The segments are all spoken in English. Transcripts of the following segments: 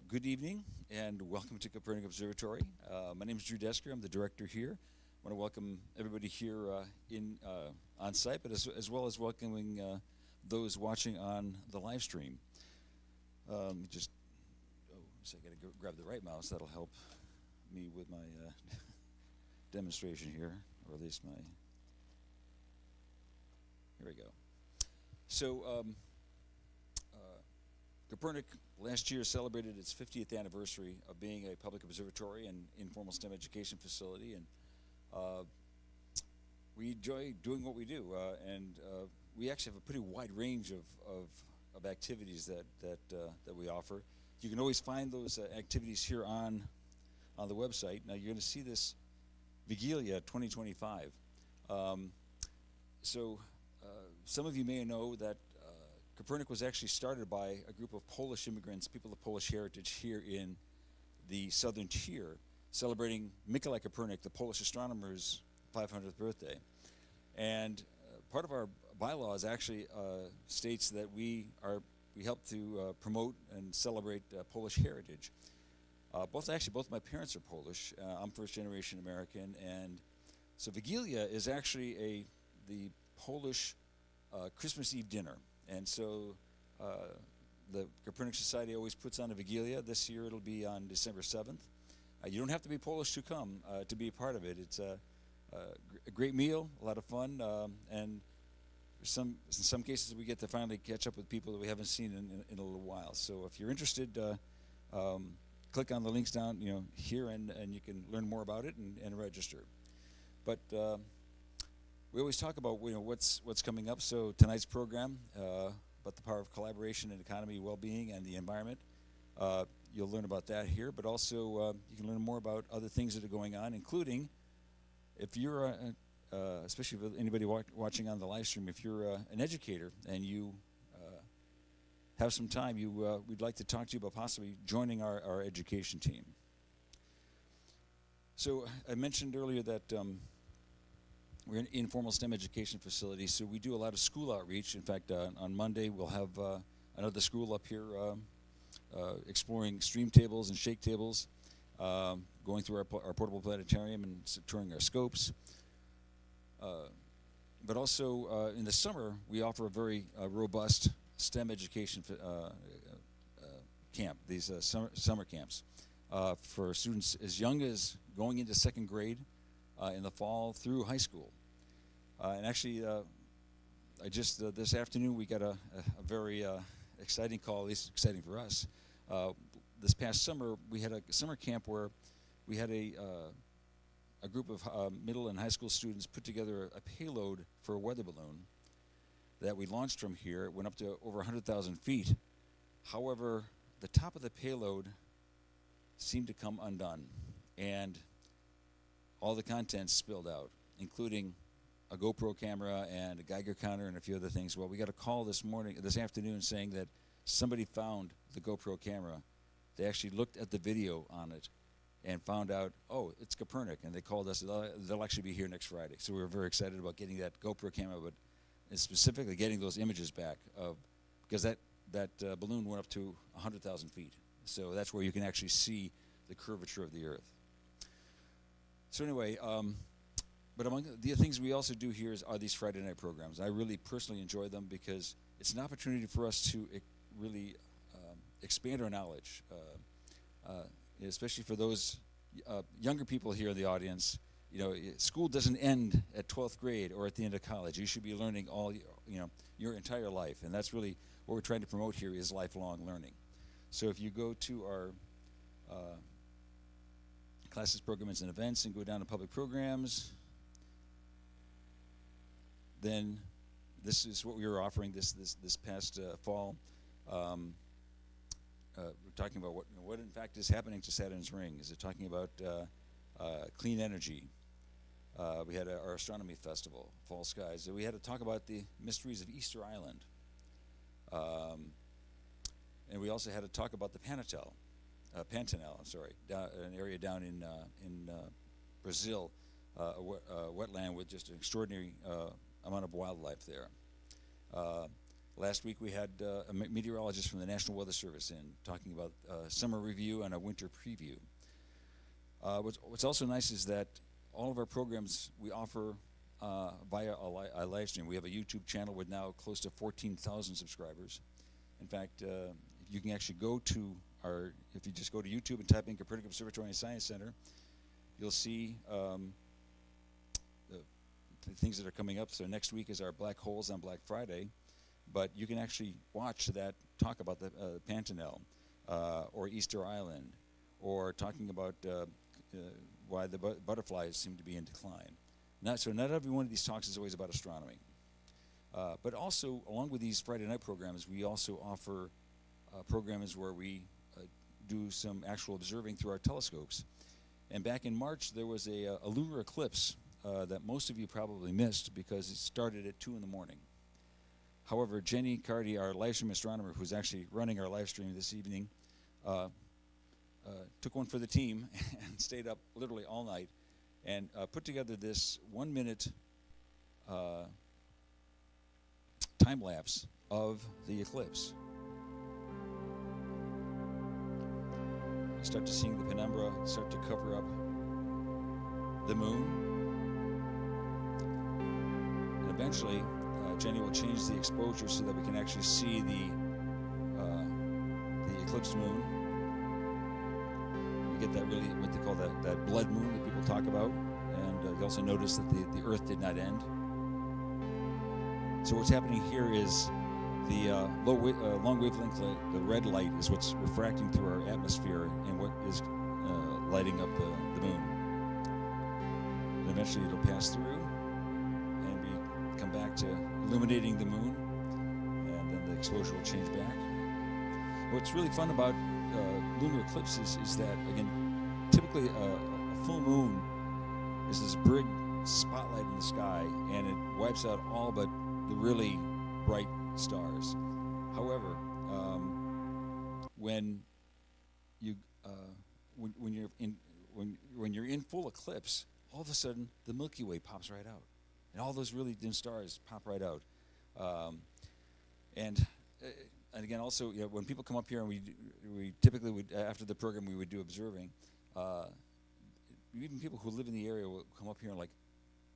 Good evening and welcome to Kopernik Observatory. My name is Drew Desker. I'm the director here. I want to welcome everybody here on site, but as well as welcoming those watching on the live stream. So I got to grab the right mouse. That'll help me with my demonstration here, or at least my. Here we go. So. Kopernik last year celebrated its 50th anniversary of being a public observatory and informal STEM education facility, and we enjoy doing what we do. We actually have a pretty wide range of activities that we offer. You can always find those activities here on the website. Now you're going to see this Vigilia 2025. Some of you may know that Kopernik was actually started by a group of Polish immigrants, people of Polish heritage here in the southern tier, celebrating Mikołaj Kopernik, the Polish astronomer's 500th birthday. And part of our bylaws actually states that we help to promote and celebrate Polish heritage. Both my parents are Polish. I'm first generation American, and so Vigilia is actually the Polish Christmas Eve dinner. And so the Kopernik Society always puts on a Vigilia. This year it'll be on December 7th. You don't have to be Polish to come to be a part of it. It's a great meal, a lot of fun, and in some cases we get to finally catch up with people that we haven't seen in a little while. So if you're interested, click on the links down here, and you can learn more about it and register. But we always talk about what's coming up. So tonight's program about the power of collaboration in economy, well-being, and the environment. You'll learn about that here, but also you can learn more about other things that are going on, including if you're, especially for anybody watching on the live stream, if you're an educator and you have some time, we'd like to talk to you about possibly joining our education team. So I mentioned earlier that we're an informal STEM education facility, so we do a lot of school outreach. In fact, on Monday we'll have another school up here exploring stream tables and shake tables, going through our portable planetarium and touring our scopes. But also in the summer we offer a very robust STEM education camp, these summer camps for students as young as going into second grade in the fall through high school. And actually, I just this afternoon we got a very exciting call, at least exciting for us. This past summer we had a summer camp where we had a group of middle and high school students put together a payload for a weather balloon that we launched from here. It went up to over 100,000 feet. However, the top of the payload seemed to come undone, and all the contents spilled out, including a GoPro camera and a Geiger counter and a few other things. Well, we got a call this afternoon saying that somebody found the GoPro camera. They actually looked at the video on it and found out, oh, it's Kopernik, and they called us. They'll actually be here next Friday. So we were very excited about getting that GoPro camera, but specifically getting those images back because that balloon went up to 100,000 feet. So that's where you can actually see the curvature of the Earth. So anyway, but among the things we also do here are these Friday night programs. I really personally enjoy them because it's an opportunity for us to really expand our knowledge, especially for those younger people here in the audience. School doesn't end at 12th grade or at the end of college. You should be learning all your entire life, and that's really what we're trying to promote here is lifelong learning. So if you go to our classes, programs, and events and go down to public programs, then this is what we were offering this past fall. We're talking about what in fact is happening to Saturn's ring. Is it talking about clean energy? We had our astronomy festival, Fall Skies. We had to talk about the mysteries of Easter Island. And we also had to talk about the Pantanal, an area down in Brazil, a wetland with just an extraordinary amount of wildlife there. Last week we had a meteorologist from the National Weather Service in talking about summer review and a winter preview. What's also nice is that all of our programs we offer via a live stream. We have a YouTube channel with now close to 14,000 subscribers. In fact, you can actually go to if you just go to YouTube and type in Kopernik Observatory and Science Center, you'll see the things that are coming up. So next week is our black holes on Black Friday, but you can actually watch that, talk about the Pantanal or Easter Island, or talking about why the butterflies seem to be in decline. So not every one of these talks is always about astronomy. But also, along with these Friday night programs, we also offer programs where we do some actual observing through our telescopes. And back in March, there was a lunar eclipse that most of you probably missed because it started at 2 in the morning. However, Jenny Cardy, our live stream astronomer, who's actually running our live stream this evening, took one for the team and stayed up literally all night and put together this 1-minute time lapse of the eclipse. You start to seeing the penumbra start to cover up the moon, and eventually Jenny will change the exposure so that we can actually see the eclipsed moon. We get that really, what they call that blood moon that people talk about, and you also notice that the Earth did not end. So what's happening here is the long wavelength, the red light is what's refracting through our atmosphere and what is lighting up the moon. And eventually it'll pass through and we come back to illuminating the moon, and then the exposure will change back. What's really fun about lunar eclipses is that, again, typically a full moon is this big spotlight in the sky, and it wipes out all but the really bright stars. However, when you're in full eclipse, all of a sudden the Milky Way pops right out, and all those really dim stars pop right out. And again, also, when people come up here, and we typically would, after the program, we would do observing. Even people who live in the area will come up here and like,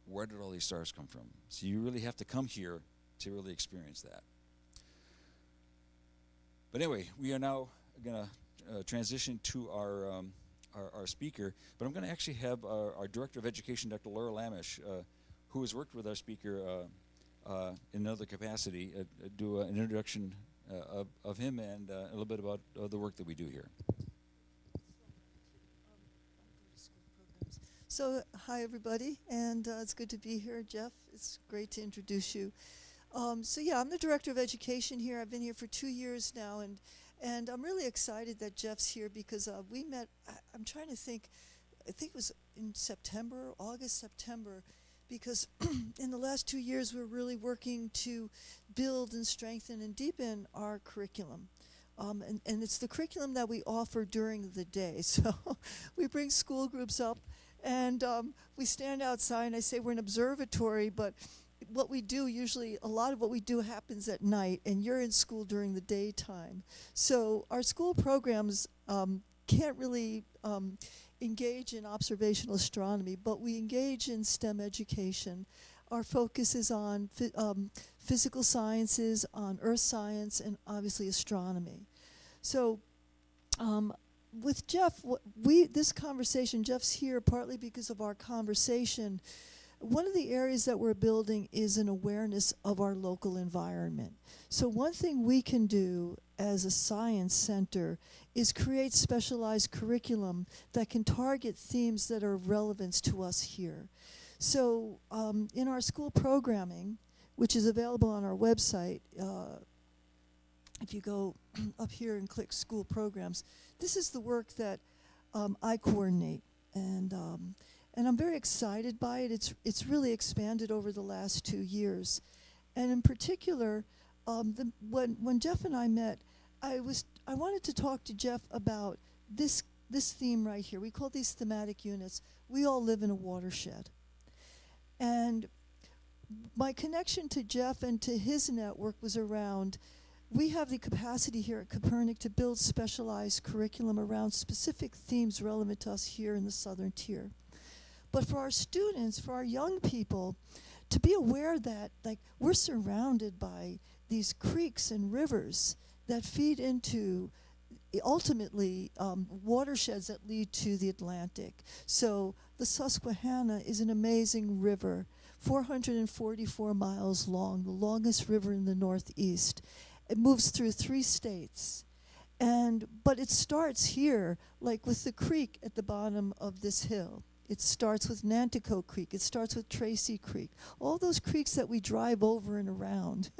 where did all these stars come from? So you really have to come here to really experience that. But anyway, we are now going to transition to our speaker. But I'm going to actually have our Director of Education, Dr. Laura Lamish, who has worked with our speaker in another capacity, do an introduction of him and a little bit about the work that we do here. So, hi everybody, and it's good to be here, Jeff. It's great to introduce you. I'm the Director of Education here. I've been here for 2 years now, and I'm really excited that Jeff's here because we met, I'm trying to think, I think it was in September, August, September, because in the last 2 years we're really working to build and strengthen and deepen our curriculum. And it's the curriculum that we offer during the day. So we bring school groups up, and we stand outside, and I say we're an observatory, but what we do usually, a lot of what we do happens at night, and you're in school during the daytime. So our school programs can't really engage in observational astronomy, but we engage in STEM education. Our focus is on physical sciences, on earth science, and obviously astronomy. So with Jeff, this conversation, Jeff's here partly because of our conversation. One of the areas that we're building is an awareness of our local environment. So one thing we can do as a science center is create specialized curriculum that can target themes that are of relevance to us here. So in our school programming, which is available on our website, if you go up here and click school programs, this is the work that I coordinate, and I'm very excited by it. It's really expanded over the last 2 years, and in particular, when Jeff and I met, I wanted to talk to Jeff about this theme right here. We call these thematic units. We all live in a watershed, and my connection to Jeff and to his network was around, we have the capacity here at Kopernik to build specialized curriculum around specific themes relevant to us here in the Southern Tier. But for our students, for our young people, to be aware that like we're surrounded by these creeks and rivers that feed into ultimately watersheds that lead to the Atlantic. So the Susquehanna is an amazing river, 444 miles long, the longest river in the Northeast. It moves through 3 states. But it starts here, like with the creek at the bottom of this hill. It starts with Nanticoke Creek. It starts with Tracy Creek. All those creeks that we drive over and around.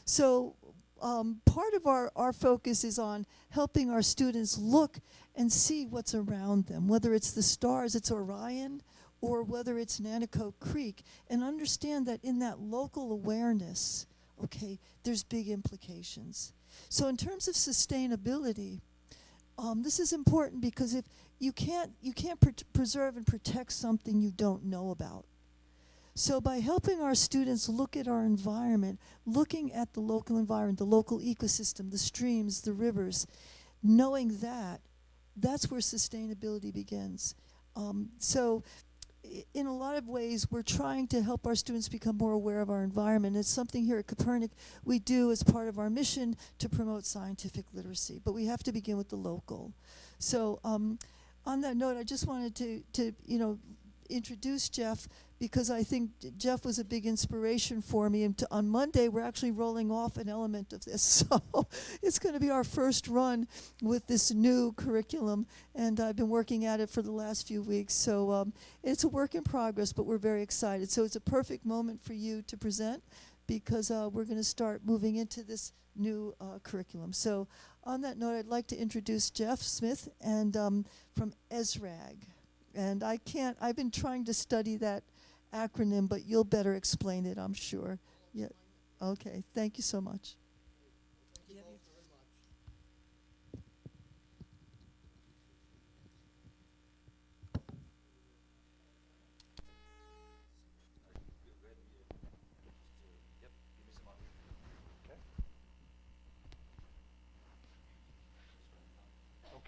So part of our focus is on helping our students look and see what's around them, whether it's the stars, it's Orion, or whether it's Nanticoke Creek, and understand that in that local awareness, okay, there's big implications. So in terms of sustainability, this is important because if you can't preserve and protect something you don't know about. So by helping our students look at our environment, looking at the local environment, the local ecosystem, the streams, the rivers, knowing that, that's where sustainability begins. So in a lot of ways, we're trying to help our students become more aware of our environment. It's something here at Kopernik we do as part of our mission to promote scientific literacy, but we have to begin with the local. So on that note, I just wanted to introduce Jeff, because I think Jeff was a big inspiration for me. And on Monday, we're actually rolling off an element of this. So it's going to be our first run with this new curriculum. And I've been working at it for the last few weeks. So it's a work in progress, but we're very excited. So it's a perfect moment for you to present, because we're going to start moving into this new curriculum. So on that note, I'd like to introduce Jeff Smith and from ESRAGE. And I've been trying to study that acronym, but you'll better explain it, I'm sure. Yeah. Okay, thank you so much. Thank you both very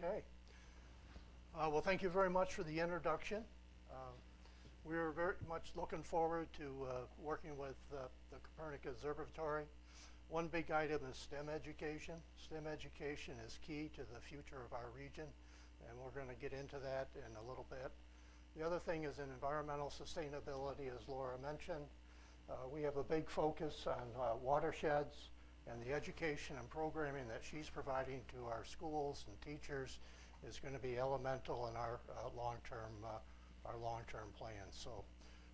much. Okay. Well, thank you very much for the introduction. We're very much looking forward to working with the Kopernik Observatory. One big item is STEM education. STEM education is key to the future of our region, and we're going to get into that in a little bit. The other thing is in environmental sustainability, as Laura mentioned. We have a big focus on watersheds, and the education and programming that she's providing to our schools and teachers is going to be elemental in our long-term plans. So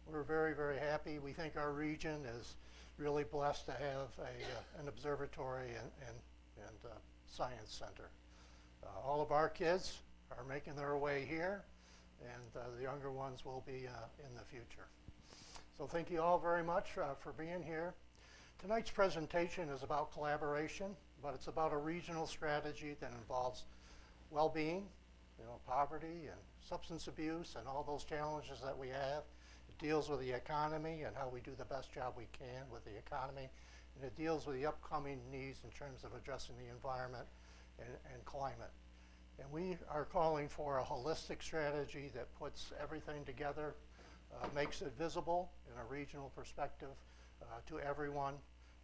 we're very, very happy. We think our region is really blessed to have an observatory and science center. All of our kids are making their way here, and the younger ones will be in the future. So thank you all very much for being here. Tonight's presentation is about collaboration, but it's about a regional strategy that involves well-being, poverty and substance abuse and all those challenges that we have. It deals with the economy and how we do the best job we can with the economy. And it deals with the upcoming needs in terms of addressing the environment and climate. And we are calling for a holistic strategy that puts everything together, makes it visible in a regional perspective to everyone,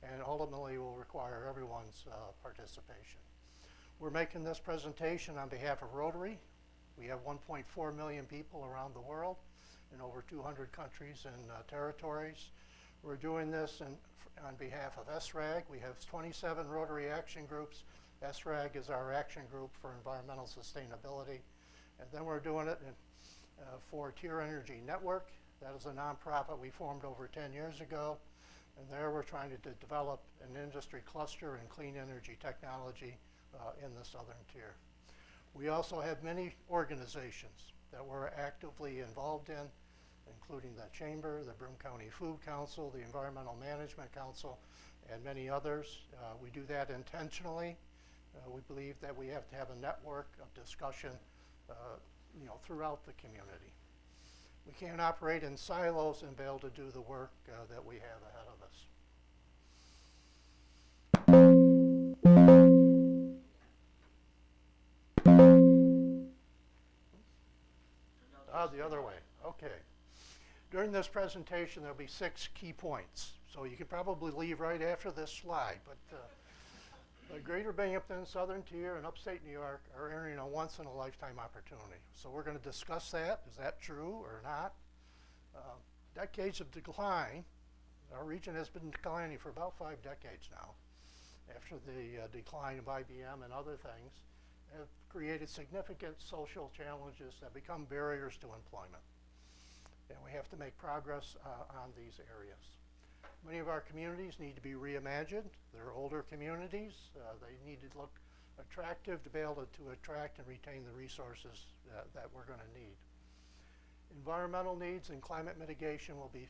and ultimately will require everyone's participation. We're making this presentation on behalf of Rotary. We have 1.4 million people around the world in over 200 countries and territories. We're doing this on behalf of ESRAGE. We have 27 Rotary action groups. ESRAGE is our action group for environmental sustainability. And then we're doing it for Tier Energy Network. That is a nonprofit we formed over 10 years ago. And there we're trying to develop an industry cluster in clean energy technology in the Southern Tier. We also have many organizations that we're actively involved in, including the Chamber, the Broome County Food Council, the Environmental Management Council, and many others. We do that intentionally. We believe that we have to have a network of discussion throughout the community. We can't operate in silos and be able to do the work that we have ahead of us. The other way, okay. During this presentation, there'll be 6 key points. So you can probably leave right after this slide, but the Greater Binghamton, Southern Tier, and Upstate New York are entering a once-in-a-lifetime opportunity. So we're going to discuss that. Is that true or not? Decades of decline. Our region has been declining for about 5 decades now. After the decline of IBM and other things, have created significant social challenges that become barriers to employment. And we have to make progress on these areas. Many of our communities need to be reimagined. They're older communities. They need to look attractive to be able to attract and retain the resources that we're going to need. Environmental needs and climate mitigation will be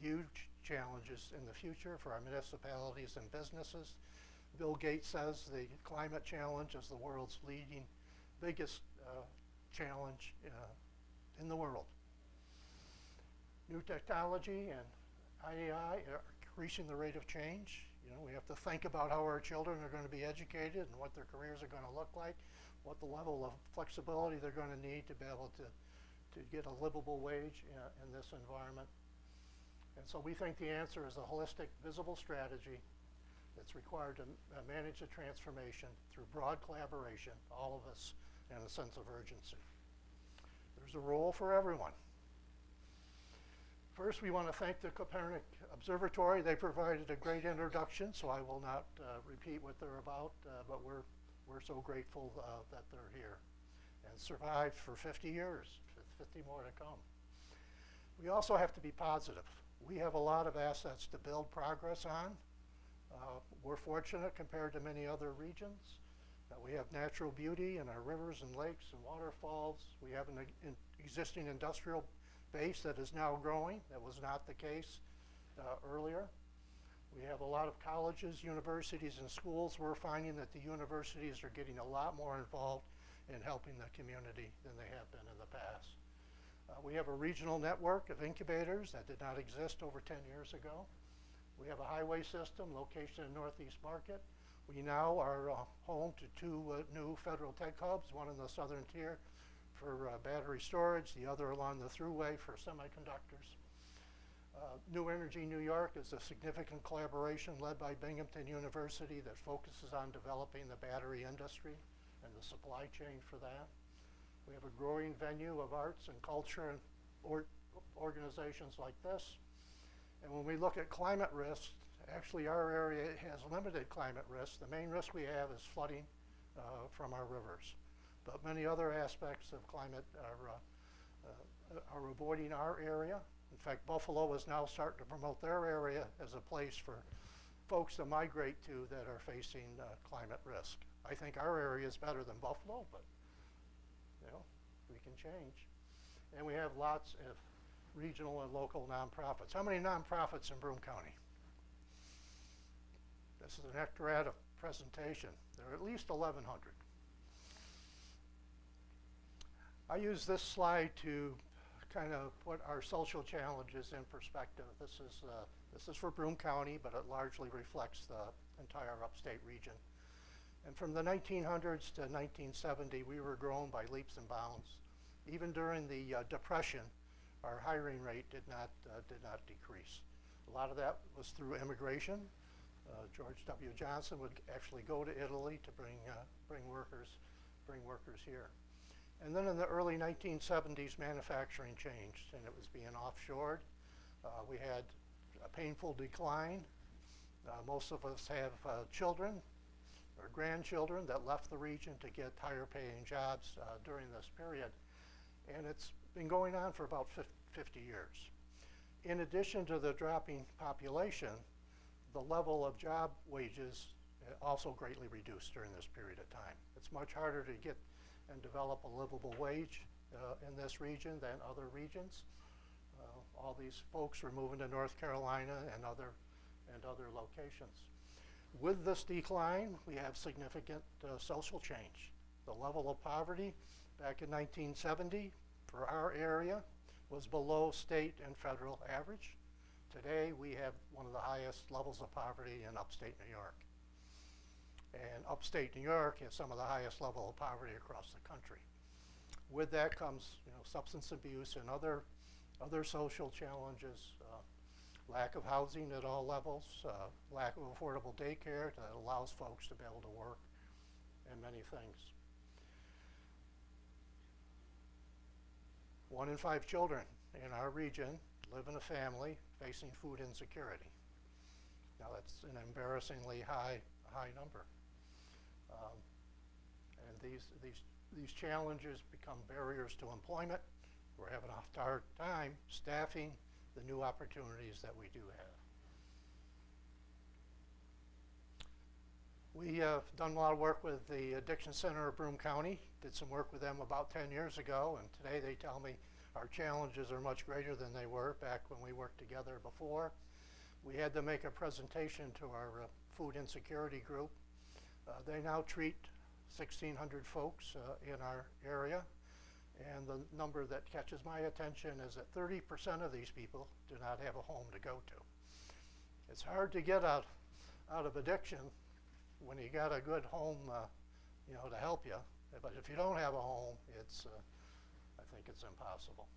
huge challenges in the future for our municipalities and businesses. Bill Gates says the climate challenge is the world's biggest challenge in the world. New technology and IAI are increasing the rate of change. You know, we have to think about how our children are going to be educated and what their careers are going to look like, what the level of flexibility they're going to need to be able to get a livable wage in this environment. And so we think the answer is a holistic, visible strategy that's required to manage the transformation through broad collaboration, all of us, and a sense of urgency. There's a role for everyone. First, we want to thank the Kopernik Observatory. They provided a great introduction, so I will not repeat what they're about, but we're so grateful that they're here and survived for 50 years, 50 more to come. We also have to be positive. We have a lot of assets to build progress on. We're fortunate compared to many other regions. We have natural beauty in our rivers and lakes and waterfalls. We have an existing industrial base that is now growing. That was not the case earlier. We have a lot of colleges, universities, and schools. We're finding that the universities are getting a lot more involved in helping the community than they have been in the past. We have a regional network of incubators that did not exist over 10 years ago. We have a highway system location in Northeast Market. We now are home to 2 new federal tech hubs, one in the Southern Tier for battery storage, the other along the thruway for semi-conductors. New Energy New York is a significant collaboration led by Binghamton University that focuses on developing the battery industry and the supply chain for that. We have a growing venue of arts and culture and organizations like this. And when we look at climate risks, actually our area has limited climate risk. The main risk we have is flooding from our rivers. But many other aspects of climate are avoiding our area. In fact, Buffalo is now starting to promote their area as a place for folks to migrate to that are facing climate risk. I think our area is better than Buffalo, but you know, we can change. And we have lots of regional and local nonprofits. How many nonprofits in Broome County? This is an acrobatic presentation. There are at least 1,100. I use this slide to kind of put our social challenges in perspective. This is for Broome County, but it largely reflects the entire upstate region. And from the 1900s to 1970, we were grown by leaps and bounds. Even during the Depression, our hiring rate did not decrease. A lot of that was through immigration. George W. Johnson would actually go to Italy to bring workers here. And then in the early 1970s, manufacturing changed and it was being offshored. We had a painful decline. Most of us have children or grandchildren that left the region to get higher paying jobs during this period. And it's been going on for about 50 years. In addition to the dropping population, the level of job wages also greatly reduced during this period of time. It's much harder to get and develop a livable wage in this region than other regions. All these folks were moving to North Carolina and other locations. With this decline, we have significant social change. The level of poverty back in 1970 for our area was below state and federal average. Today, we have one of the highest levels of poverty in upstate New York. And upstate New York has some of the highest level of poverty across the country. With that comes, substance abuse and other social challenges, lack of housing at all levels, lack of affordable daycare that allows folks to be able to work, and many things. 1 in 5 children in our region live in a family facing food insecurity. Now that's an embarrassingly high number. And these challenges become barriers to employment. We're having a hard time staffing the new opportunities that we do have. We have done a lot of work with the Addiction Center of Broome County, did some work with them about 10 years ago, and today they tell me our challenges are much greater than they were back when we worked together before. We had to make a presentation to our food insecurity group. They now treat 1,600 folks in our area, and the number that catches my attention is that 30% of these people do not have a home to go to. It's hard to get out of addiction when you got a good home, to help you. But if you don't have a home, I think it's impossible.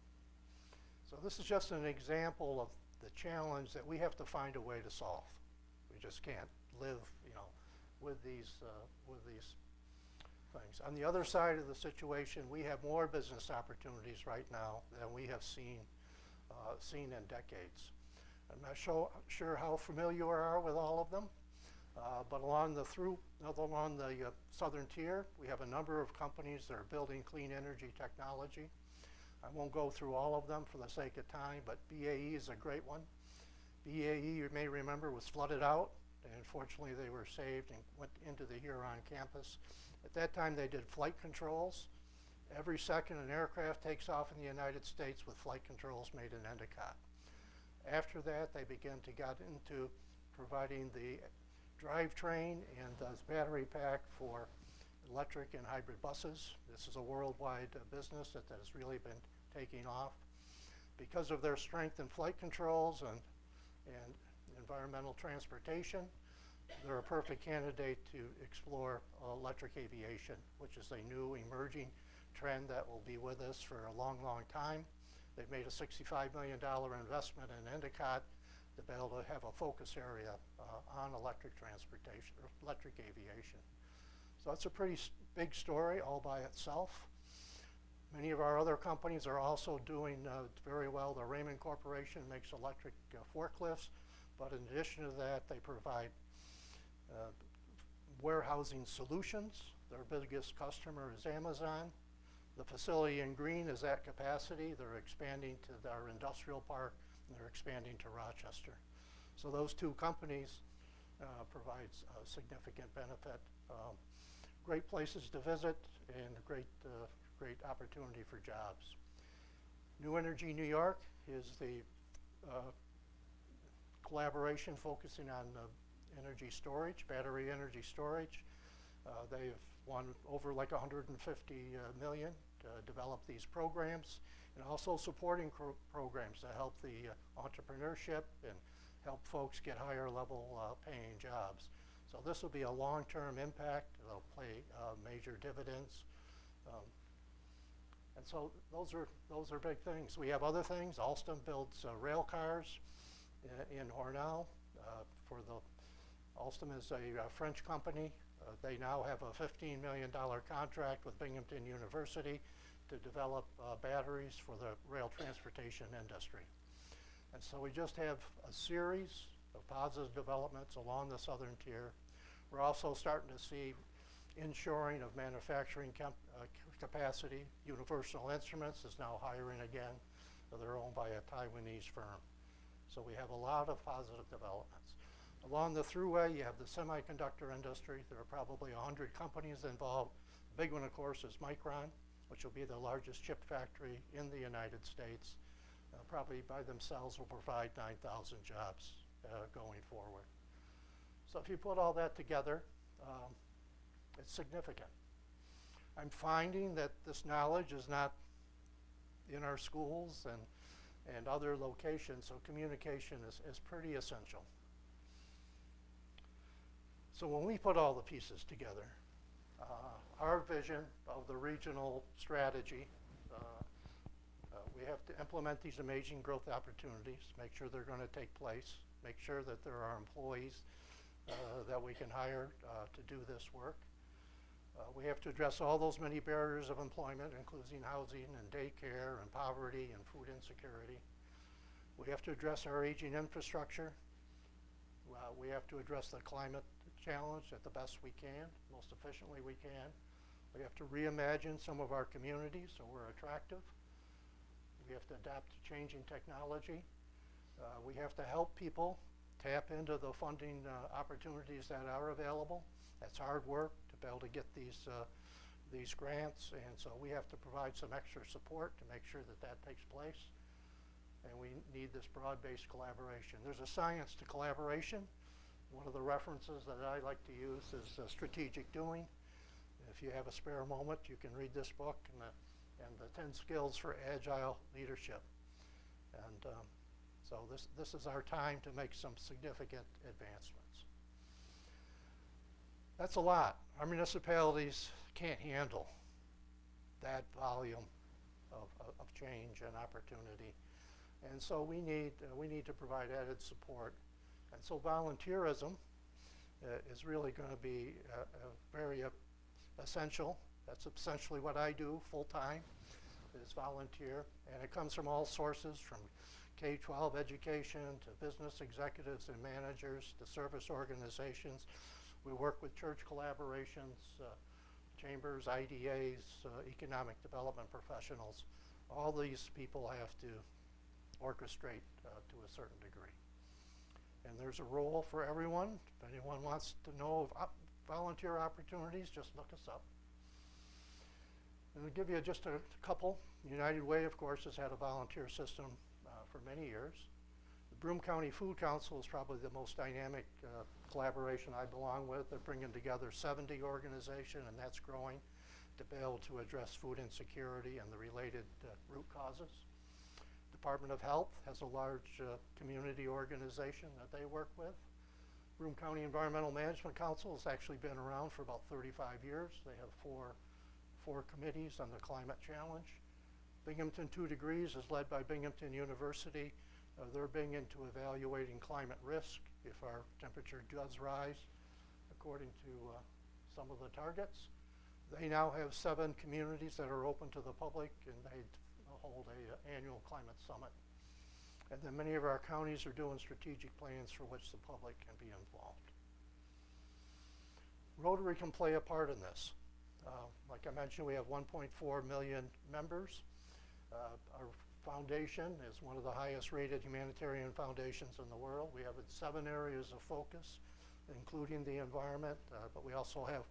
So this is just an example of the challenge that we have to find a way to solve. We just can't live, with these things. On the other side of the situation, we have more business opportunities right now than we have seen in decades. I'm not sure how familiar you are with all of them, but along the southern tier, we have a number of companies that are building clean energy technology. I won't go through all of them for the sake of time, but BAE is a great one. BAE, you may remember, was flooded out, and fortunately they were saved and went into the Huron campus. At that time, they did flight controls. Every second an aircraft takes off in the United States with flight controls made in Endicott. After that, they began to get into providing the drivetrain and the battery pack for electric and hybrid buses. This is a worldwide business that has really been taking off. Because of their strength in flight controls and environmental transportation, they're a perfect candidate to explore electric aviation, which is a new emerging trend that will be with us for a long, long time. They've made a $65 million investment in Endicott to be able to have a focus area on electric transportation, or electric aviation. So that's a pretty big story all by itself. Many of our other companies are also doing very well. The Raymond Corporation makes electric forklifts, but in addition to that, they provide warehousing solutions. Their biggest customer is Amazon. The facility in green is at capacity. They're expanding to our industrial park, and they're expanding to Rochester. So those two companies provide significant benefit. Great places to visit and a great opportunity for jobs. New Energy New York is the collaboration focusing on energy storage, battery energy storage. They've won over like 150 million to develop these programs, and also supporting programs to help the entrepreneurship and help folks get higher level paying jobs. So this will be a long-term impact. It'll pay major dividends. And so those are big things. We have other things. Alstom builds rail cars in Hornell. Alstom is a French company. They now have a $15 million contract with Binghamton University to develop batteries for the rail transportation industry. And so we just have a series of positive developments along the southern tier. We're also starting to see inshoring of manufacturing capacity. Universal Instruments is now hiring again. They're owned by a Taiwanese firm. So we have a lot of positive developments. Along the thruway, you have the semiconductor industry. There are probably 100 companies involved. The big one, of course, is Micron, which will be the largest chip factory in the United States. Probably by themselves will provide 9,000 jobs going forward. So if you put all that together, it's significant. I'm finding that this knowledge is not in our schools and and other locations, so communication is pretty essential. So when we put all the pieces together, our vision of the regional strategy, we have to implement these amazing growth opportunities, make sure they're going to take place, make sure that there are employees that we can hire to do this work. We have to address all those many barriers of employment, including housing and daycare and poverty and food insecurity. We have to address our aging infrastructure. We have to address the climate challenge at the best we can, most efficiently we can. We have to reimagine some of our communities so we're attractive. We have to adapt to changing technology. We have to help people tap into the funding opportunities that are available. That's hard work to be able to get these grants, and so we have to provide some extra support to make sure that that takes place. And we need this broad-based collaboration. There's a science to collaboration. One of the references that I like to use is strategic doing. If you have a spare moment, you can read this book and the 10 skills for agile leadership. And so this is our time to make some significant advancements. That's a lot. Our municipalities can't handle that volume of change and opportunity. And so we need to provide added support. And so volunteerism is really going to be very essential. That's essentially what I do full-time, is volunteer. And it comes from all sources, from K-12 education to business executives and managers to service organizations. We work with church collaborations, chambers, IDAs, economic development professionals. All these people have to orchestrate to a certain degree. And there's a role for everyone. If anyone wants to know of volunteer opportunities, just look us up. And I'll give you just a couple. United Way, of course, has had a volunteer system for many years. The Broome County Food Council is probably the most dynamic collaboration I belong with. They're bringing together 70 organizations, and that's growing to be able to address food insecurity and the related root causes. Department of Health has a large community organization that they work with. Broome County Environmental Management Council has actually been around for about 35 years. They have four committees on the climate challenge. Binghamton 2 Degrees is led by Binghamton University. They're big into evaluating climate risk if our temperature does rise according to some of the targets. They now have 7 communities that are open to the public, and they hold an annual climate summit. And then many of our counties are doing strategic plans for which the public can be involved. Rotary can play a part in this. Like I mentioned, we have 1.4 million members. Our foundation is one of the highest rated humanitarian foundations in the world. We have 7 areas of focus, including the environment, but we also have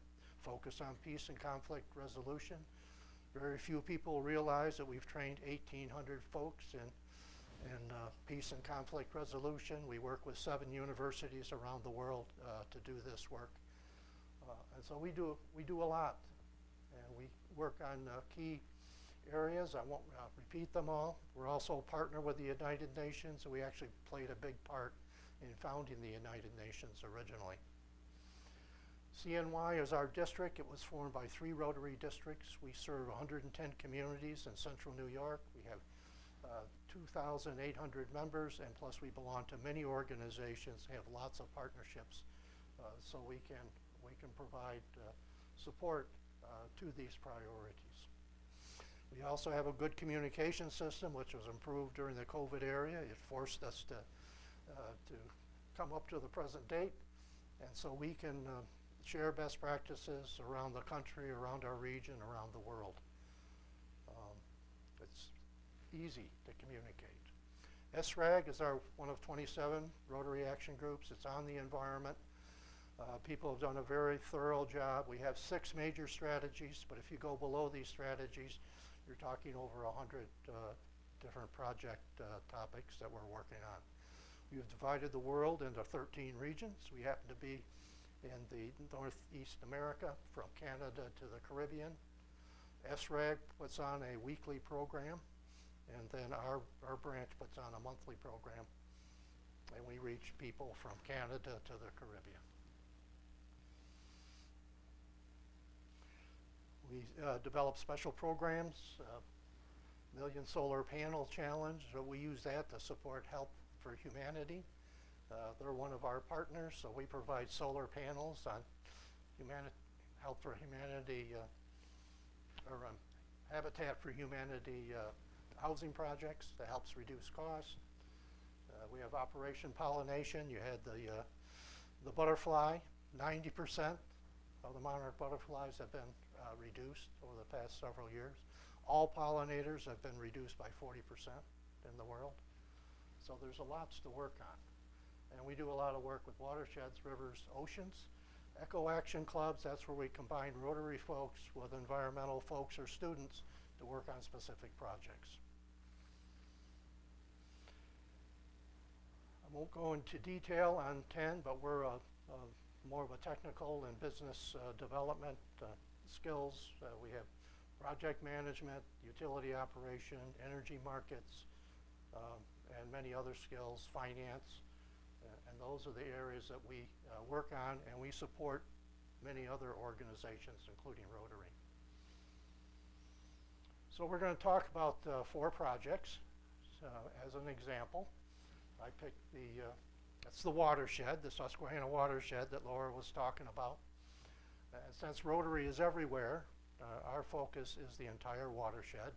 focus on peace and conflict resolution. Very few people realize that we've trained 1,800 folks in peace and conflict resolution. We work with 7 universities around the world to do this work. And so we do a lot. And we work on key areas. I won't repeat them all. We're also a partner with the United Nations, and we actually played a big part in founding the United Nations originally. CNY is our district. It was formed by 3 Rotary districts. We serve 110 communities in central New York. We have 2,800 members, and plus we belong to many organizations, have lots of partnerships, so we can provide support to these priorities. We also have a good communication system, which was improved during the COVID era. It forced us to come up to the present date, and so we can share best practices around the country, around our region, around the world. It's easy to communicate. ESRAGE is one of 27 Rotary action groups. It's on the environment. People have done a very thorough job. We have 6 major strategies, but if you go below these strategies, you're talking over 100 different project topics that we're working on. We've divided the world into 13 regions. We happen to be in the Northeast America, from Canada to the Caribbean. ESRAG puts on a weekly program and then our branch puts on a monthly program, and we reach people from Canada to the Caribbean. We develop special programs, Million Solar Panel Challenge. So we use that to support Help for Humanity. They're one of our partners, so we provide solar panels on Help for Humanity Habitat for Humanity housing projects that helps reduce costs. We have Operation Pollination. You had the butterfly. 90% of the monarch butterflies have been reduced over the past several years. All pollinators have been reduced by 40% in the world. So there's lots to work on. And we do a lot of work with watersheds, rivers, oceans. Eco Action Clubs, that's where we combine Rotary folks with environmental folks or students to work on specific projects. I won't go into detail on 10, but we're more of a technical and business development skills. We have project management, utility operation, energy markets, and many other skills, finance. And those are the areas that we work on, and we support many other organizations, including Rotary. So we're going to talk about 4 projects. As an example, I picked that's the watershed, the Susquehanna watershed that Laura was talking about. And since Rotary is everywhere, our focus is the entire watershed.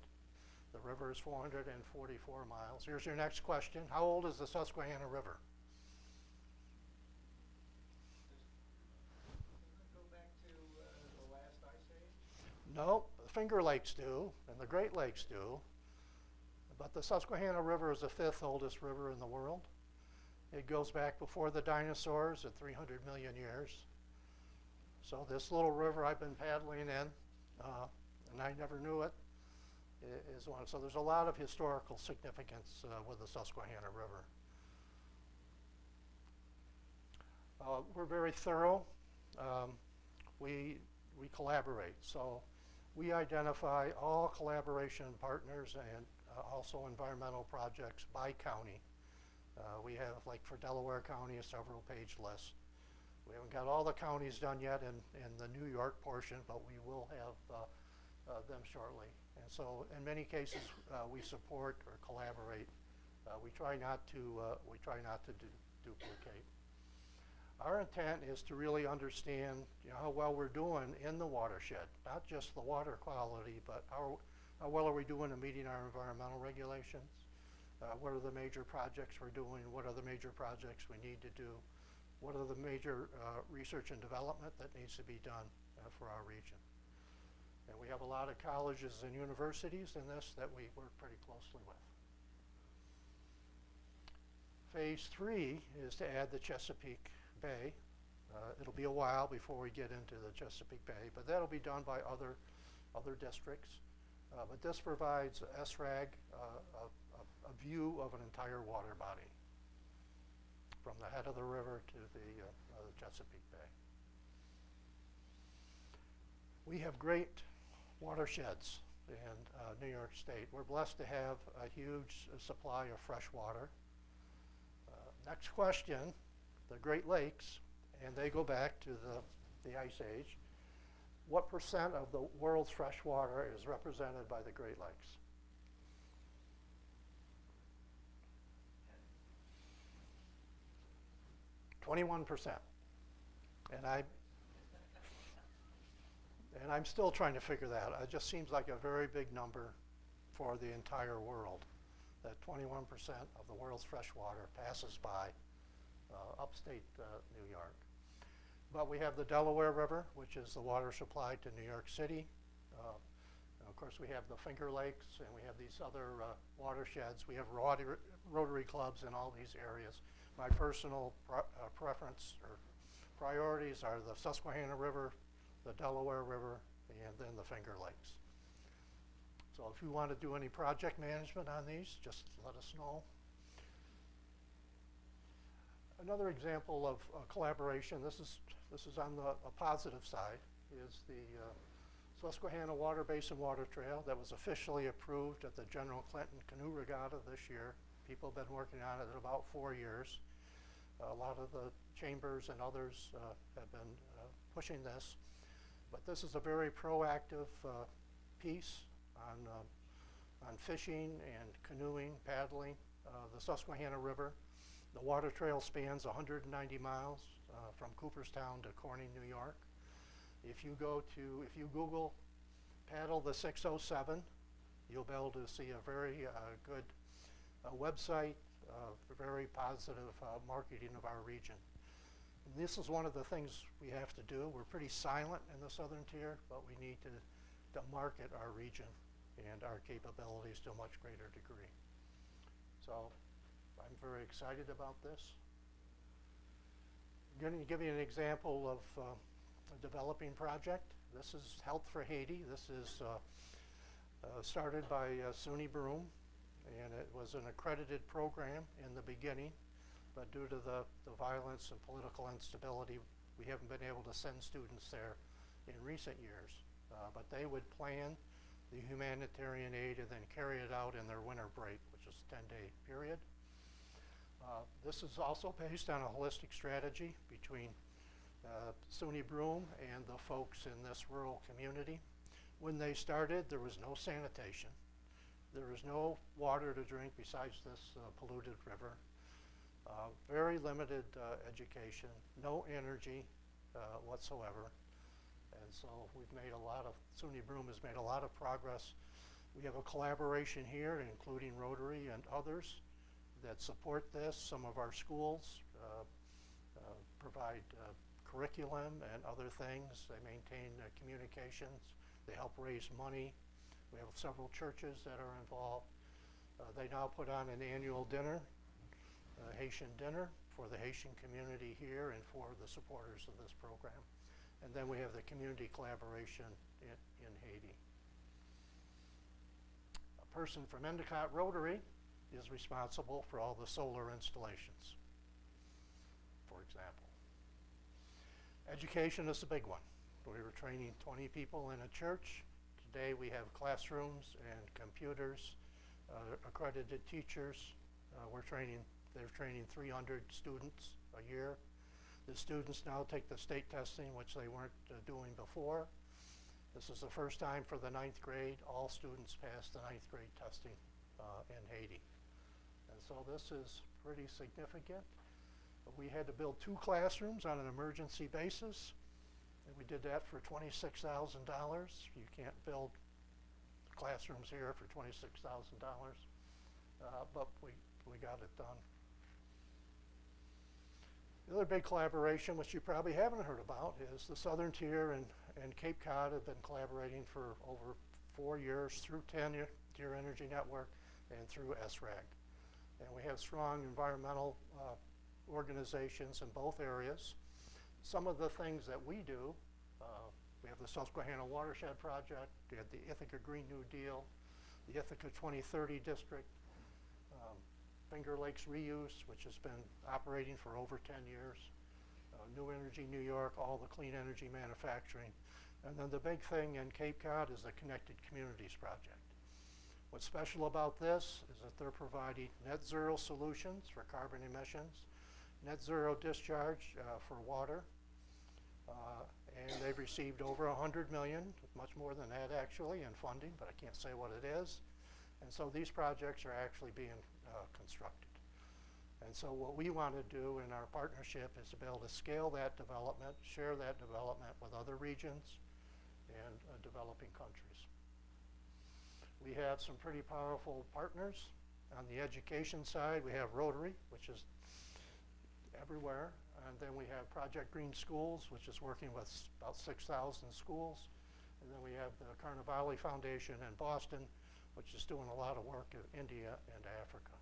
The river is 444 miles. Here's your next question. How old is the Susquehanna River? Go back to the last ice age? No, the Finger Lakes do, and the Great Lakes do. But the Susquehanna River is the 5th oldest river in the world. It goes back before the dinosaurs at 300 million years. So this little river I've been paddling in, and I never knew it, is one. So there's a lot of historical significance with the Susquehanna River. We're very thorough. We collaborate. So we identify all collaboration partners and also environmental projects by county. We have, like for Delaware County, a several page list. We haven't got all the counties done yet in the New York portion, but we will have them shortly. And so in many cases, we support or collaborate. We try not to duplicate. Our intent is to really understand, how well we're doing in the watershed, not just the water quality, but how well are we doing in meeting our environmental regulations? What are the major projects we're doing? What are the major projects we need to do? What are the major research and development that needs to be done for our region? And we have a lot of colleges and universities in this that we work pretty closely with. Phase 3 is to add the Chesapeake Bay. It'll be a while before we get into the Chesapeake Bay, but that'll be done by other districts. But this provides ESRAGE a view of an entire water body from the head of the river to the Chesapeake Bay. We have great watersheds in New York State. We're blessed to have a huge supply of fresh water. Next question, the Great Lakes, and they go back to the Ice Age. What % of the world's fresh water is represented by the Great Lakes? 21%. And I'm still trying to figure that out. It just seems like a very big number for the entire world, that 21% of the world's fresh water passes by upstate New York. But we have the Delaware River, which is the water supply to New York City. Of course, we have the Finger Lakes, and we have these other watersheds. We have Rotary clubs in all these areas. My personal preference or priorities are the Susquehanna River, the Delaware River, and then the Finger Lakes. So if you want to do any project management on these, just let us know. Another example of collaboration, this is on the positive side, is the Susquehanna Water Basin Water Trail that was officially approved at the General Clinton Canoe Regatta this year. People have been working on it about 4 years. A lot of the chambers and others have been pushing this. But this is a very proactive piece on fishing and canoeing, paddling, the Susquehanna River. The water trail spans 190 miles from Cooperstown to Corning, New York. If you Google paddle the 607, you'll be able to see a very good website, very positive marketing of our region. And this is one of the things we have to do. We're pretty silent in the southern tier, but we need to market our region and our capabilities to a much greater degree. So I'm very excited about this. I'm going to give you an example of a developing project. This is Health for Haiti. This is started by SUNY Broome, and it was an accredited program in the beginning, but due to the violence and political instability, we haven't been able to send students there in recent years. But they would plan the humanitarian aid and then carry it out in their winter break, which is a 10-day period. This is also based on a holistic strategy between SUNY Broome and the folks in this rural community. When they started, there was no sanitation. There was no water to drink besides this polluted river. Very limited education, no energy whatsoever. And so SUNY Broome has made a lot of progress. We have a collaboration here, including Rotary and others that support this. Some of our schools provide curriculum and other things. They maintain communications. They help raise money. We have several churches that are involved. They now put on an annual dinner, Haitian dinner, for the Haitian community here and for the supporters of this program. And then we have the community collaboration in Haiti. A person from Endicott Rotary is responsible for all the solar installations, for example. Education is a big one. We were training 20 people in a church. Today we have classrooms and computers, accredited teachers. They're training 300 students a year. The students now take the state testing, which they weren't doing before. This is the first time for the 9th grade. All students pass the 9th grade testing in Haiti. And so this is pretty significant. We had to build 2 classrooms on an emergency basis. And we did that for $26,000. You can't build classrooms here for $26,000, but we got it done. The other big collaboration, which you probably haven't heard about, is the Southern Tier and Cape Cod have been collaborating for over 4 years through Tier Energy Network and through ESRAGE. And we have strong environmental organizations in both areas. Some of the things that we do, we have the Susquehanna Watershed Project, we have the Ithaca Green New Deal, the Ithaca 2030 District, Finger Lakes Reuse, which has been operating for over 10 years, New Energy New York, all the clean energy manufacturing. And then the big thing in Cape Cod is the Connected Communities Project. What's special about this is that they're providing net zero solutions for carbon emissions, net zero discharge for water, and they've received over $100 million, much more than that actually, in funding, but I can't say what it is. And so these projects are actually being constructed. And so what we want to do in our partnership is to be able to scale that development, share that development with other regions and developing countries. We have some pretty powerful partners. On the education side, we have Rotary, which is everywhere. And then we have Project Green Schools, which is working with about 6,000 schools. And then we have the Carnivale Foundation in Boston, which is doing a lot of work in India and Africa.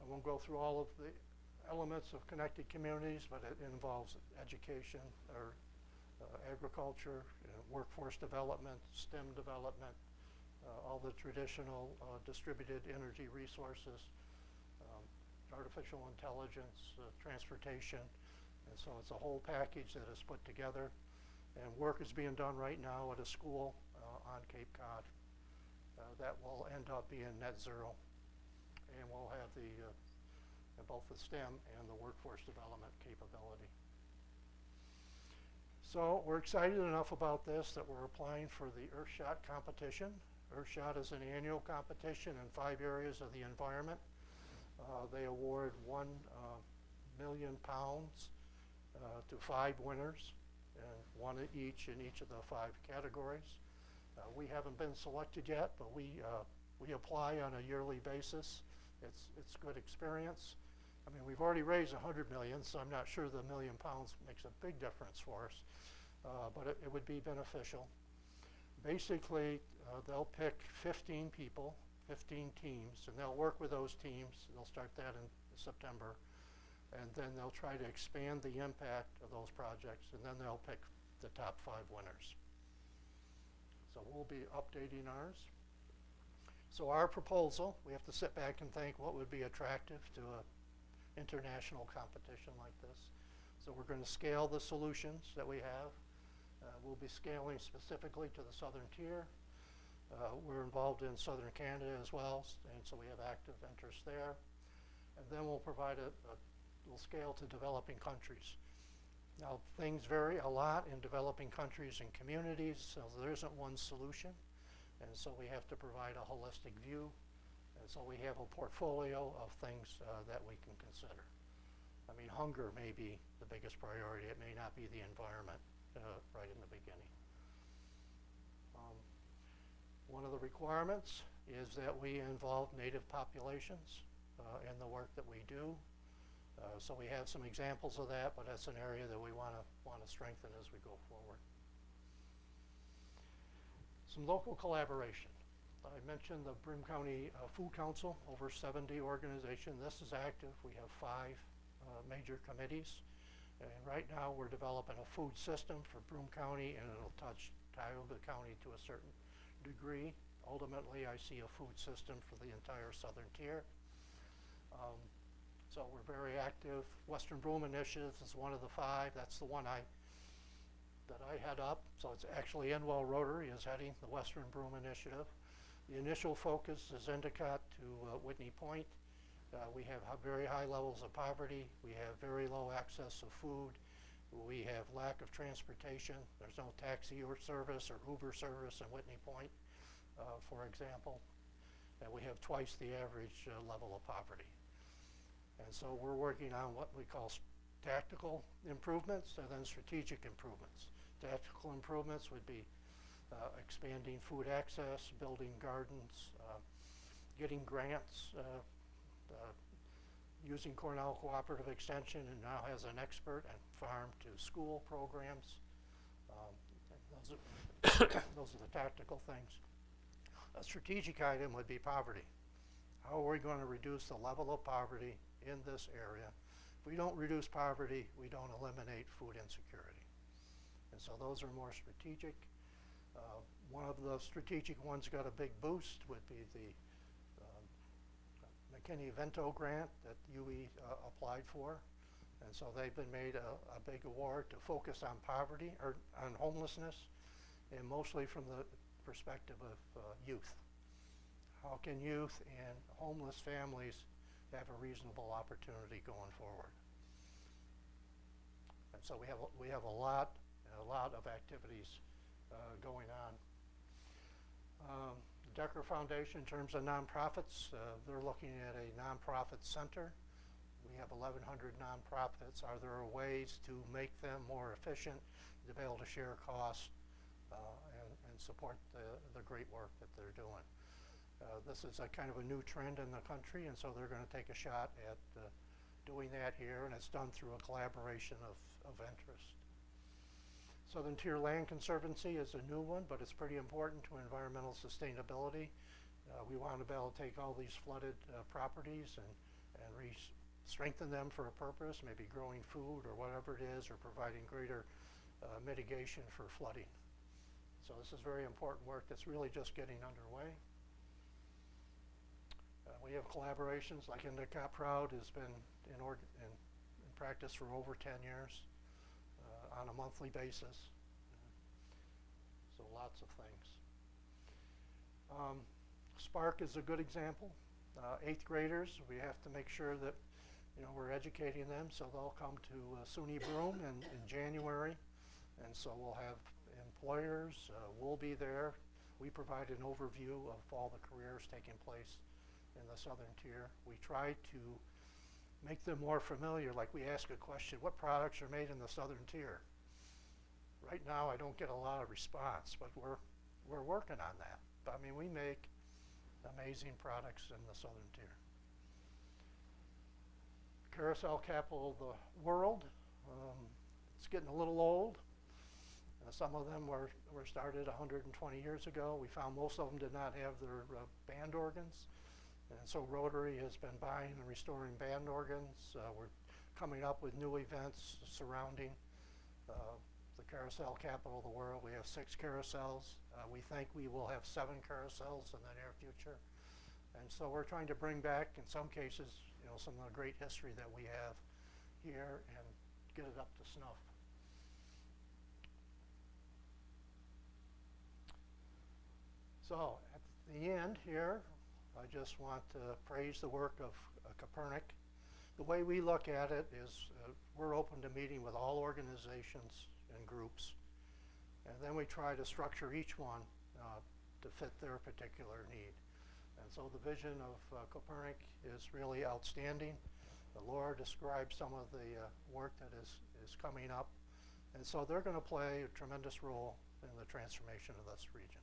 I won't go through all of the elements of connected communities, but it involves education or agriculture, workforce development, STEM development, all the traditional distributed energy resources, artificial intelligence, transportation, And so it's a whole package that is put together, and work is being done right now at a school on Cape Cod that will end up being net zero, and we'll have both the STEM and the workforce development capability. So we're excited enough about this that we're applying for the Earthshot competition. Earthshot is an annual competition in 5 areas of the environment. They award £1 million to 5 winners, and one each in each of the 5 categories. We haven't been selected yet, but we apply on a yearly basis. It's good experience. I mean, we've already raised 100 million, so I'm not sure the £1 million makes a big difference for us, but it would be beneficial. Basically, they'll pick 15 people, 15 teams, and they'll work with those teams. They'll start that in September, and then they'll try to expand the impact of those projects, and then they'll pick the top 5 winners. So we'll be updating ours. So our proposal, we have to sit back and think what would be attractive to an international competition like this. So we're going to scale the solutions that we have. We'll be scaling specifically to the southern tier. We're involved in southern Canada as well, and so we have active interest there. And then we'll provide we'll scale to developing countries. Now, things vary a lot in developing countries and communities, so there isn't one solution. And so we have to provide a holistic view. And so we have a portfolio of things that we can consider. I mean, hunger may be the biggest priority. It may not be the environment right in the beginning. One of the requirements is that we involve native populations in the work that we do. So we have some examples of that, but that's an area that we want to strengthen as we go forward. Some local collaboration. I mentioned the Broome County Food Council, over 70 organizations. This is active. We have 5 major committees. And right now we're developing a food system for Broome County, and it'll touch Tioga County to a certain degree. Ultimately, I see a food system for the entire southern tier. So we're very active. Western Broome Initiative is one of the 5. That's the one that I head up. So it's actually Enwell Rotary is heading the Western Broome Initiative. The initial focus is Endicott to Whitney Point. We have very high levels of poverty. We have very low access of food. We have lack of transportation. There's no taxi or service or Uber service in Whitney Point, for example. And we have twice the average level of poverty. And so we're working on what we call tactical improvements and then strategic improvements. Tactical improvements would be expanding food access, building gardens, getting grants, using Cornell Cooperative Extension, and now has an expert and farm to school programs. Those are the tactical things. A strategic item would be poverty. How are we going to reduce the level of poverty in this area? If we don't reduce poverty, we don't eliminate food insecurity. And so those are more strategic. One of the strategic ones got a big boost would be the McKinney-Vento grant that UE applied for. And so they've been made a big award to focus on poverty or on homelessness, and mostly from the perspective of youth. How can youth and homeless families have a reasonable opportunity going forward? And so we have a lot of activities going on. Decker Foundation, in terms of nonprofits, they're looking at a nonprofit center. We have 1,100 nonprofits. Are there ways to make them more efficient, to be able to share costs and support the great work that they're doing? This is a kind of a new trend in the country, and so they're going to take a shot at doing that here, and it's done through a collaboration of interest. Southern Tier Land Conservancy is a new one, but it's pretty important to environmental sustainability. We want to be able to take all these flooded properties and strengthen them for a purpose, maybe growing food or whatever it is, or providing greater mitigation for flooding. So this is very important work that's really just getting underway. We have collaborations like Endicott Proud has been in practiced for over 10 years on a monthly basis. So lots of things. Spark is a good example. 8th graders, we have to make sure that we're educating them, so they'll come to SUNY Broome in January, and so we'll have employers, we'll be there. We provide an overview of all the careers taking place in the southern tier. We try to make them more familiar, like we ask a question, what products are made in the southern tier? Right now I don't get a lot of response, but we're working on that. But, I mean, we make amazing products in the southern tier. Carousel capital of the world, it's getting a little old. Some of them were started 120 years ago. We found most of them did not have their band organs. And so Rotary has been buying and restoring band organs. We're coming up with new events surrounding the carousel capital of the world. We have 6 carousels. We think we will have 7 carousels in the near future. And so we're trying to bring back, in some cases, some of the great history that we have here and get it up to snuff. So at the end here, I just want to praise the work of Kopernik. The way we look at it is we're open to meeting with all organizations and groups, and then we try to structure each one to fit their particular need. And so the vision of Kopernik is really outstanding. Laura described some of the work that is coming up, and so they're going to play a tremendous role in the transformation of this region.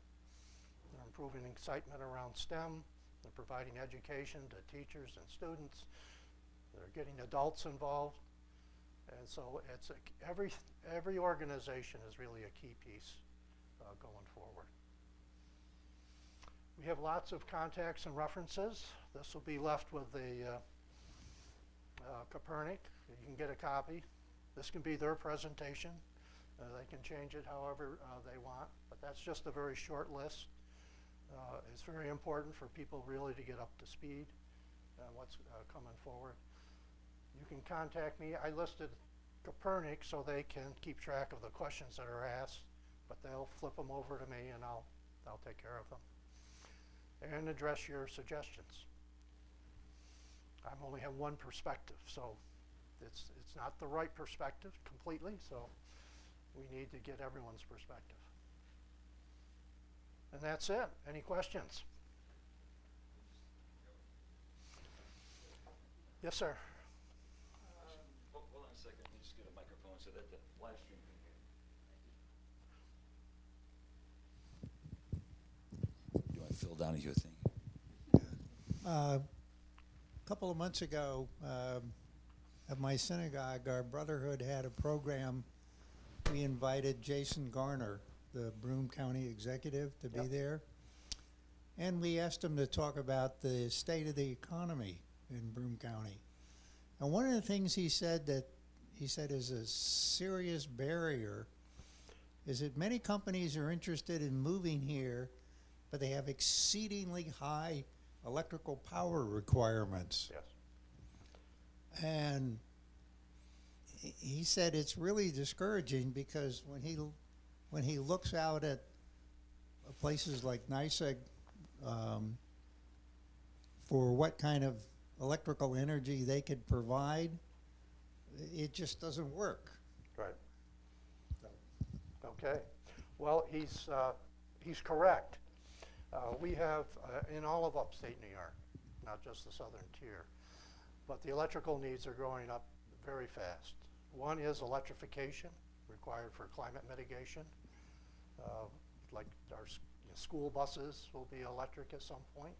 They're improving excitement around STEM. They're providing education to teachers and students. They're getting adults involved. And so it's every organization is really a key piece going forward. We have lots of contacts and references. This will be left with the Kopernik. You can get a copy. This can be their presentation. They can change it however they want, but that's just a very short list. It's very important for people really to get up to speed on what's coming forward. You can contact me. I listed Kopernik so they can keep track of the questions that are asked, but they'll flip them over to me and I'll take care of them and address your suggestions. I only have one perspective, so it's not the right perspective completely, so we need to get everyone's perspective. And that's it. Any questions? Yes, sir. Hold on a second. Let me just get a microphone so that the live stream can hear. Do I Phil Donahue thing? A couple of months ago, at my synagogue, our brotherhood had a program. We invited Jason Garner, the Broome County executive, to be there. And we asked him to talk about the state of the economy in Broome County. And one of the things he said is a serious barrier is that many companies are interested in moving here, but they have exceedingly high electrical power requirements. Yes. And he said it's really discouraging because when he looks out at places like NYSEG for what kind of electrical energy they could provide, it just doesn't work. Right. Okay. Well, he's correct. We have in all of upstate New York, not just the southern tier, but the electrical needs are growing up very fast. One is electrification required for climate mitigation. Like our school buses will be electric at some point.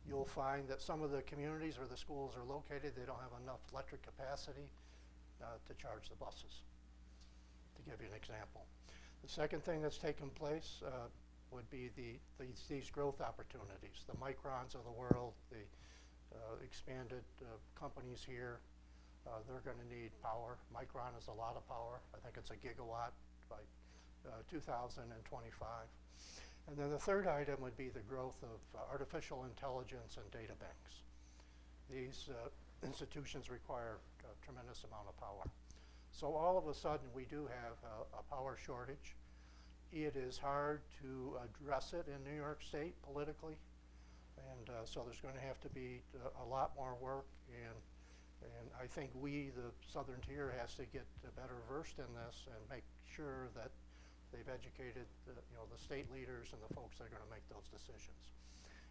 You'll find that some of the communities where the schools are located, they don't have enough electric capacity to charge the buses, to give you an example. The second thing that's taken place would be these growth opportunities. The Microns of the world, the expanded companies here, they're going to need power. Micron is a lot of power. I think it's a gigawatt by 2025. And then the third item would be the growth of artificial intelligence and data banks. These institutions require a tremendous amount of power. So all of a sudden, we do have a power shortage. It is hard to address it in New York State politically, and so there's going to have to be a lot more work, and I think we, the Southern Tier, has to get better versed in this and make sure that they've educated the state leaders and the folks that are going to make those decisions.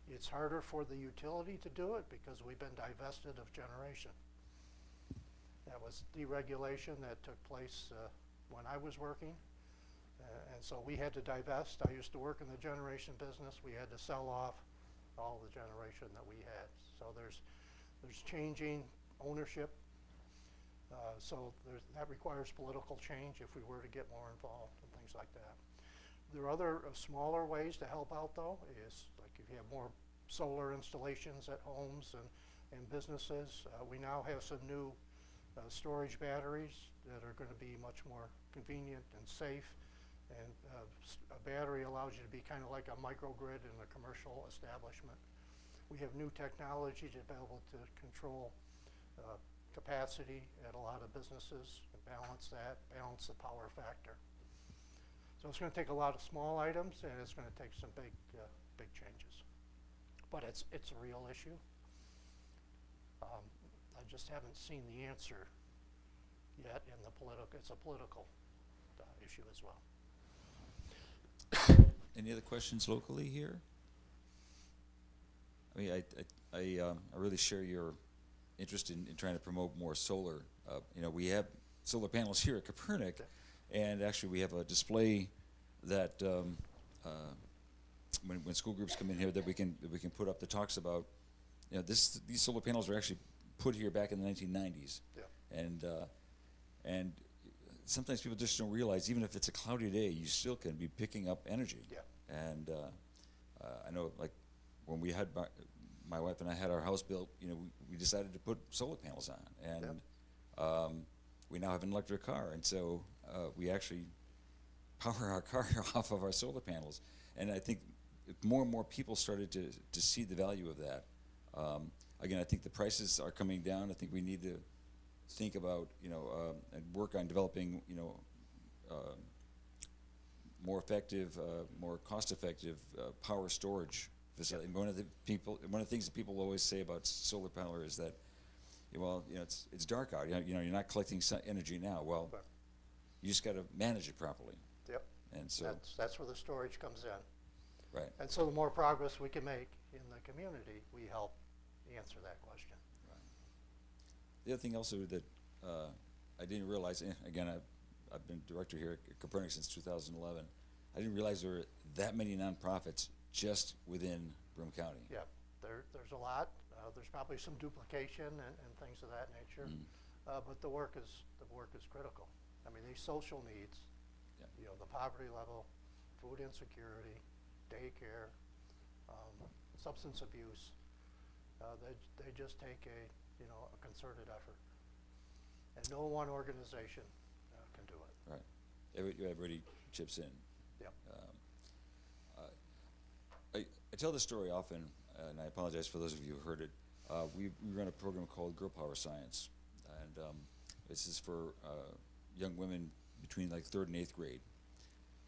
It's harder for the utility to do it because we've been divested of generation. That was deregulation that took place when I was working. And so we had to divest. I used to work in the generation business. We had to sell off all the generation that we had. So there's changing ownership. So that requires political change if we were to get more involved and things like that. There are other smaller ways to help out, though, is like if you have more solar installations at homes and businesses. We now have some new storage batteries that are going to be much more convenient and safe. And a battery allows you to be kind of like a microgrid in a commercial establishment. We have new technology to be able to control capacity at a lot of businesses and balance the power factor. So it's going to take a lot of small items, and it's going to take some big changes. But it's a real issue. I just haven't seen the answer yet in the political. It's a political issue as well. Any other questions locally here? I mean, I really share your interest in trying to promote more solar. We have solar panels here at Kopernik, and actually we have a display that when school groups come in here that we can put up that talks about, these solar panels were actually put here back in the 1990s, and sometimes people just don't realize even if it's a cloudy day, you still can be picking up energy. Yeah. And I know, like when we had my wife and I had our house built, we decided to put solar panels on, and we now have an electric car, and so we actually power our car off of our solar panels. And I think more and more people started to see the value of that. Again, I think the prices are coming down. I think we need to think about, and work on developing, more effective, more cost-effective power storage facility. One of the things that people always say about solar power is that, it's dark out. You're not collecting energy now. Well, you just got to manage it properly. Yep. And so that's where the storage comes in. Right. And so the more progress we can make in the community, we help answer that question. Right. The other thing also that I didn't realize, again, I've been director here at Kopernik since 2011. I didn't realize there were that many nonprofits just within Broome County. Yeah, there's a lot. There's probably some duplication and things of that nature, but the work is critical. I mean, these social needs, the poverty level, food insecurity, daycare, substance abuse, they just take a concerted effort, and no one organization can do it. Right. Everybody chips in. Yep. I tell this story often, and I apologize for those of you who heard it. We run a program called Girl Power Science, and this is for young women between like 3rd and 8th grade.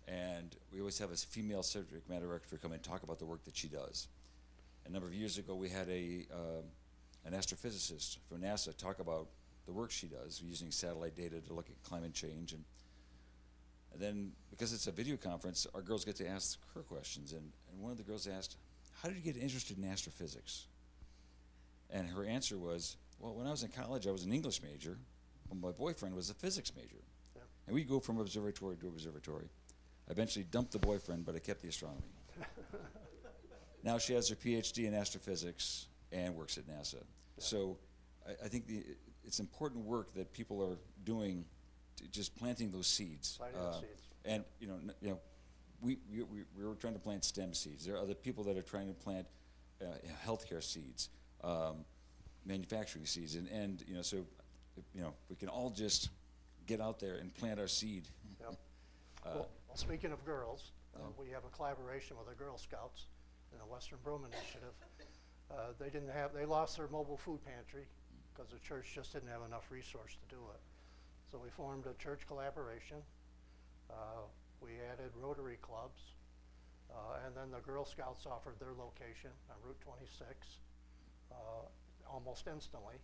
And we always have a female subject matter expert come and talk about the work that she does. A number of years ago, we had an astrophysicist from NASA talk about the work she does using satellite data to look at climate change. And then, because it's a video conference, our girls get to ask her questions. And one of the girls asked, "How did you get interested in astrophysics?" And her answer was, "Well, when I was in college, I was an English major, but my boyfriend was a physics major." Yeah. And we'd go from observatory to observatory. I eventually dumped the boyfriend, but I kept the astronomy. Now she has her PhD in astrophysics and works at NASA. So I think it's important work that people are doing, just planting those seeds. Planting the seeds. And we were trying to plant STEM seeds. There are other people that are trying to plant healthcare seeds, manufacturing seeds, and so we can all just get out there and plant our seed. Yep. Well, speaking of girls, we have a collaboration with the Girl Scouts in the Western Broome Initiative. They lost their mobile food pantry because the church just didn't have enough resource to do it. So we formed a church collaboration. We added Rotary clubs, and then the Girl Scouts offered their location on Route 26 almost instantly.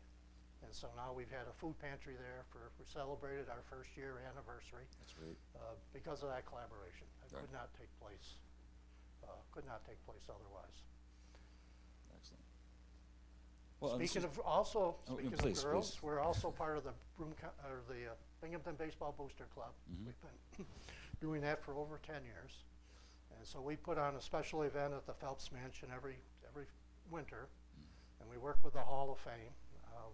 And so now we've had a food pantry there we celebrated our first year anniversary. That's great. Because of that collaboration. It Right. could not take place otherwise. Excellent. Well, Speaking of please, girls, please. we're also part of the Binghamton Baseball Booster Club. Mhm. We've been doing that for over 10 years. And so we put on a special event at the Phelps Mansion every winter, and we work with the Hall of Fame.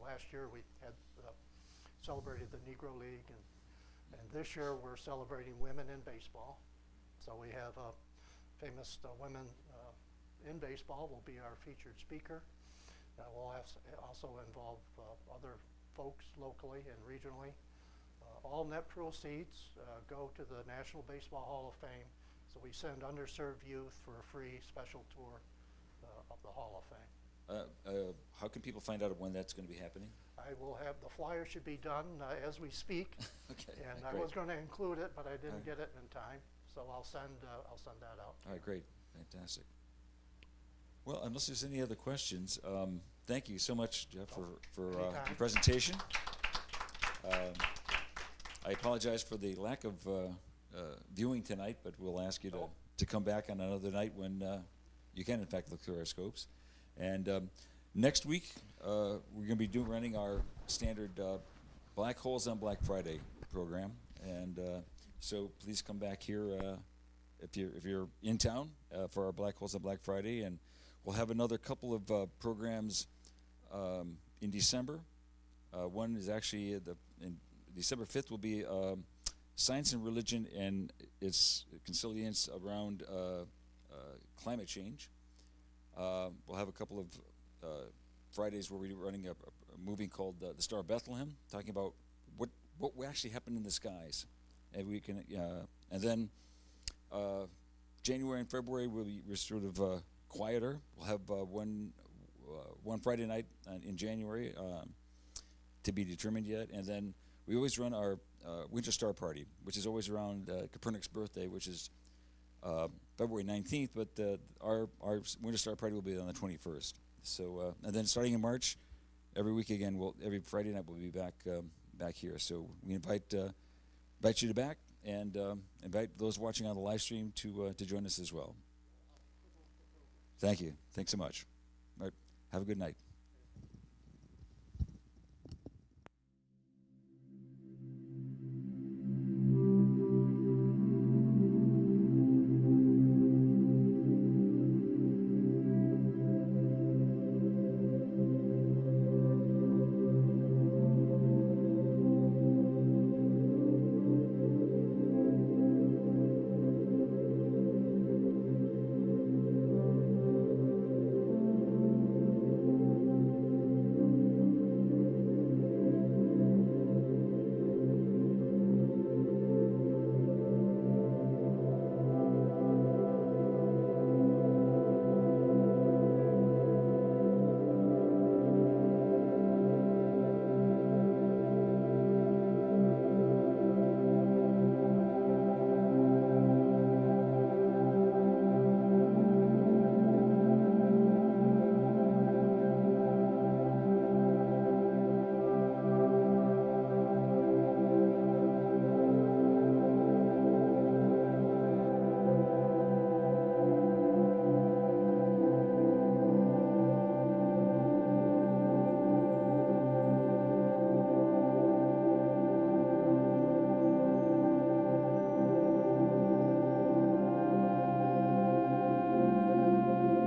Last year we had celebrated the Negro League, and this year we're celebrating women in baseball. So we have famous women in baseball will be our featured speaker. We'll also involve other folks locally and regionally. All net proceeds go to the National Baseball Hall of Fame. So we send underserved youth for a free special tour of the Hall of Fame. How can people find out when that's going to be happening? I will have, the flyer should be done as we speak. Okay. And great. I was going to include it, but I didn't Alright. get it in time. So I'll send that out. All right, great, fantastic. Well, unless there's any other questions, thank you so much, Jeff, for your Anytime. presentation. I apologize for the lack of viewing tonight, but we'll ask you to come back on another night when you can, in fact, look through our scopes. And next week, we're going to be running our standard Black Holes on Black Friday program, and so please come back here if you're in town for our Black Holes on Black Friday, and we'll have another couple of programs in December. One is actually in December 5th will be Science and Religion and its consilience around climate change. We'll have a couple of Fridays where we're running a movie called The Star of Bethlehem, talking about what will actually happen in the skies, and we can and then January and February we're sort of quieter. We'll have one Friday night in January to be determined yet, and then we always run our Winter Star Party, which is always around Kopernik's birthday, which is February 19th, but our Winter Star Party will be on the 21st. So, and then starting in March, every week again, every Friday night we'll be back here. So we invite you to back, and invite those watching on the live stream to join us as well. Thank you. Thanks so much. All right. Have a good night.